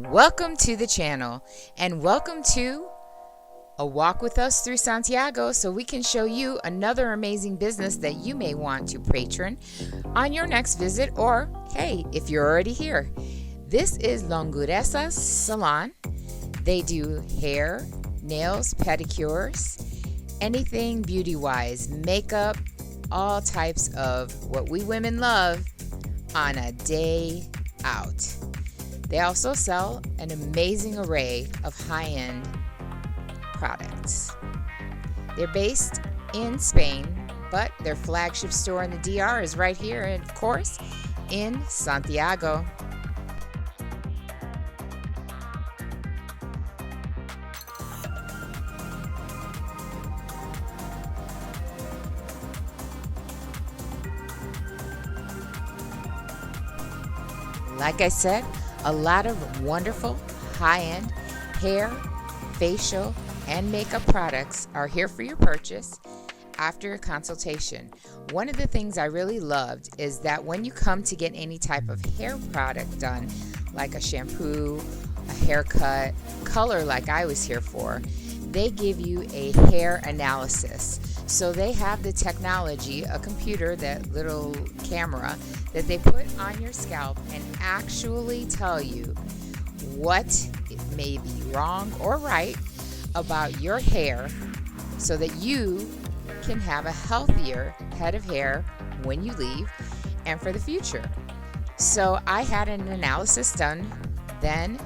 Welcome to the channel and welcome to a walk with us through Santiago so we can show you another amazing business that you may want to patron on your next visit, or hey, if you're already here. This is Longuresa's Salon. They do hair, nails, pedicures, anything beauty-wise, makeup, all types of what we women love on a day out. They also sell an amazing array of high-end products. They're based in Spain, but their flagship store in the DR is right here, and of course, in Santiago. Like I said, a lot of wonderful high-end hair, facial, and makeup products are here for your purchase after a consultation. One of the things I really loved is that when you come to get any type of hair product done, like a shampoo, a haircut, color like I was here for, they give you a hair analysis. So they have the technology, a computer, that little camera that they put on your scalp and actually tell you what may be wrong or right about your hair so that you can have a healthier head of hair when you leave and for the future. So I had an analysis done. Then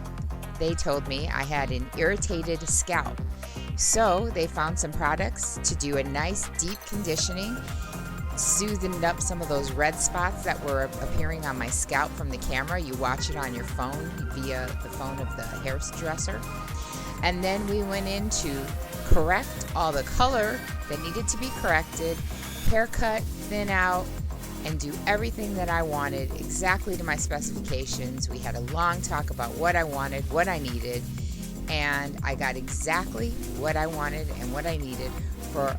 they told me I had an irritated scalp. So they found some products to do a nice deep conditioning, soothing up some of those red spots that were appearing on my scalp from the camera. You watch it on your phone via the phone of the hairdresser. And then we went in to correct all the color that needed to be corrected, haircut, thin out, and do everything that I wanted exactly to my specifications. We had a long talk about what I wanted, what I needed, and I got exactly what I wanted and what I needed for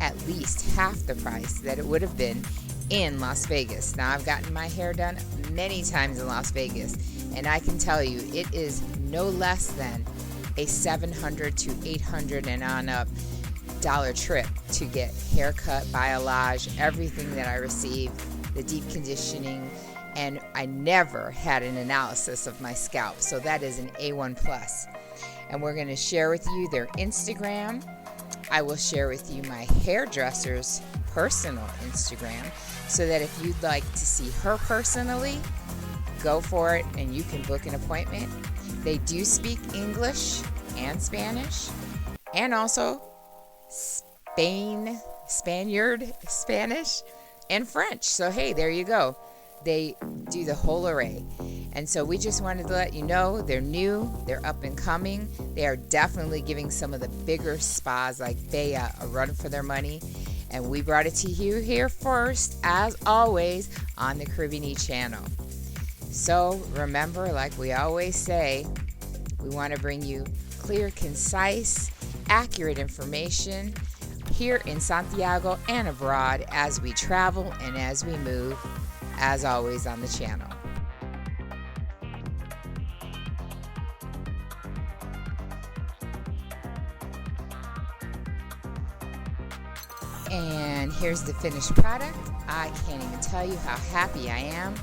at least half the price that it would have been in Las Vegas. Now, I've gotten my hair done many times in Las Vegas, and I can tell you it is no less than a $700 to $800 and on up trip to get haircut, biolage, everything that I received, the deep conditioning, and I never had an analysis of my scalp. So that is an A1 plus. And we're going to share with you their Instagram. I will share with you my hairdresser's personal Instagram so that if you'd like to see her personally, go for it and you can book an appointment. They do speak English and Spanish, and also Spaniard, Spanish, and French. So hey, there you go. They do the whole array. And so we just wanted to let you know they're new, they're up and coming. They are definitely giving some of the bigger spas like Bea a run for their money. And we brought it to you here first, as always, on the Caribbean channel. So remember, like we always say, we want to bring you clear, concise, accurate information here in Santiago and abroad as we travel and as we move, as always on the channel. And here's the finished product. I can't even tell you how happy I am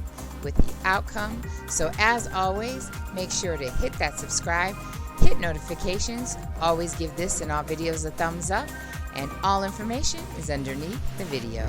with the outcome. So as always, make sure to hit that subscribe, hit notifications, always give this and all videos a thumbs up, and all information is underneath the video.